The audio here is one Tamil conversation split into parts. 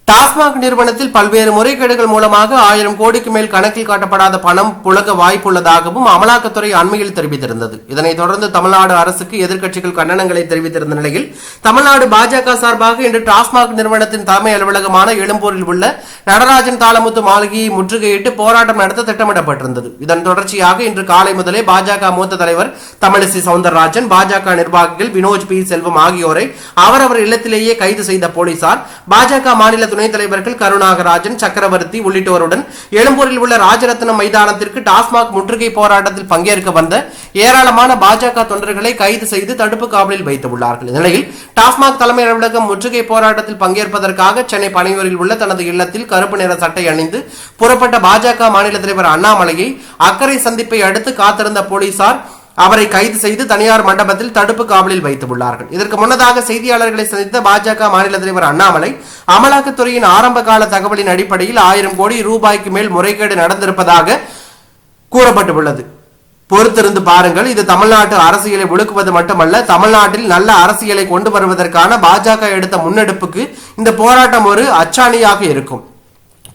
டாஸ்மாக் நிறுவனத்தில் பல்வேறு முறைகேடுகள் மூலமாக 1000 கோடிக்கு மேல் கணக்கில் காட்டப்படாத பணம் புழங்க வாய்ப்புள்ளதாகவும் அமலாக்கத்துறை அண்மையில் தெரிவித்திருந்தது. இதனைத் தொடர்ந்து தமிழ்நாடு அரசுக்கு எதிர்க்கட்சிகள் கண்டனங்களை தெரிவித்திருந்த நிலையில் தமிழ்நாடு பாஜக சார்பாக இன்று டாஸ்மாக் நிறுவனத்தின் தலைமை அலுவலகமான எழும்பூரில் உள்ள நடராஜன் தாளமுத்து மாளிகையை முற்றுகையிட்டு போராட்டம் நடத்த திட்டமிடப்பட்டிருந்தது. இதன் தொடர்ச்சியாக இன்று காலை முதலே பாஜக மூத்த தலைவர் தமிழிசை சவுந்தரராஜன், பாஜக நிர்வாகிகள் வினோஜ் பி செல்வம் ஆகியோரை அவரவர் இல்லத்திலேயே கைது செய்த போலீசார் பாஜக மாநில துணைத் தலைவர்கள் கருணாகராஜன், சக்கரவர்த்தி உள்ளிட்டோருடன் எழும்பூரில் உள்ள ராஜரத்னம் மைதானத்திற்கு டாஸ்மாக் முற்றுகை போராட்டத்தில் பங்கேற்க வந்த ஏராளமான பாஜக தொண்டர்களை கைது செய்து தடுப்பு காவலில் வைத்துள்ளார்கள். இந்நிலையில் டாஸ்மாக் தலைமை அலுவலகம் முற்றுகை போராட்டத்தில் பங்கேற்பதற்காக சென்னை பனையூரில் உள்ள தனது இல்லத்தில் கருப்பு நிற சட்டை அணிந்து புறப்பட்ட பாஜக மாநில தலைவர் அண்ணாமலையை அக்கறை சந்திப்பை அடுத்து காத்திருந்த போலீசார் அவரை கைது செய்து தனியார் மண்டபத்தில் தடுப்பு காவலில் வைத்துள்ளார்கள். இதற்கு முன்னதாக செய்தியாளர்களை சந்தித்த பாஜக மாநில தலைவர் அண்ணாமலை அமலாக்கத்துறையின் ஆரம்ப கால தகவலின் அடிப்படையில் 1000 கோடி ரூபாய்க்கு மேல் முறைகேடு நடந்திருப்பதாக கூறப்பட்டுள்ளது. பொறுத்திருந்து பாருங்கள், இது தமிழ்நாட்டு அரசியலை ஒடுக்குவது மட்டுமல்ல, தமிழ்நாட்டில் நல்ல அரசியலை கொண்டு வருவதற்கான பாஜக எடுத்த முன்னெடுப்புக்கு இந்த போராட்டம் ஒரு அச்சாணியாக இருக்கும்.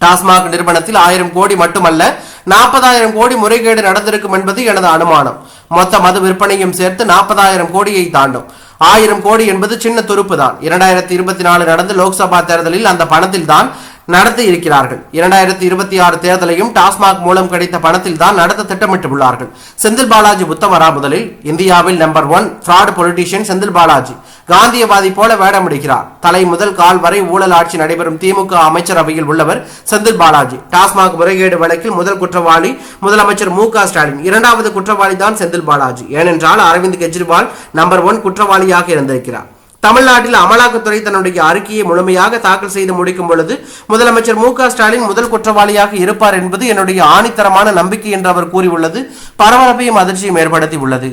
டாஸ்மாக் நிறுவனத்தில் 1000 கோடி மட்டுமல்ல 40,000 கோடி முறைகேடு நடந்திருக்கும் என்பது எனது அனுமானம். மொத்த மது விற்பனையும் சேர்த்து 40,000 கோடியை தாண்டும். 1000 கோடி என்பது சின்ன துருப்பு தான். 2024 நடந்த லோக்சபா தேர்தலில் அந்த பணத்தில் தான் நடத்தி இருக்கிறார்கள். 2026 தேர்தலையும் டாஸ்மாக் மூலம் கிடைத்த பணத்தில் தான் நடத்த திட்டமிட்டுள்ளார்கள். செந்தில் பாலாஜி உத்தமரா? முதலில் இந்தியாவில் number 1 fraud politician Senthil Balaji காந்தியவாதி போல வேடமிடுகிறார். தலை முதல் கால் வரை ஊழல் ஆட்சி நடைபெறும் திமுக அமைச்சரவையில் உள்ளவர் செந்தில் பாலாஜி. டாஸ்மாக் முறைகேடு வழக்கில் முதல் குற்றவாளி முதலமைச்சர் மு.க. ஸ்டாலின், இரண்டாவது குற்றவாளி தான் செந்தில் பாலாஜி. ஏனென்றால் அரவிந்த் கெஜ்ரிவால் நம்பர் 1 குற்றவாளியாக இருந்திருக்கிறார். தமிழ்நாட்டில் அமலாக்கத்துறை தன்னுடைய அறிக்கையை முழுமையாக தாக்கல் செய்து முடிக்கும் பொழுது முதலமைச்சர் மு.க. ஸ்டாலின் முதல் குற்றவாளியாக இருப்பார் என்பது என்னுடைய ஆணித்தரமான நம்பிக்கை என்று அவர் கூறியுள்ளது பரபரப்பையும் அதிர்ச்சியும் ஏற்படுத்தி உள்ளது.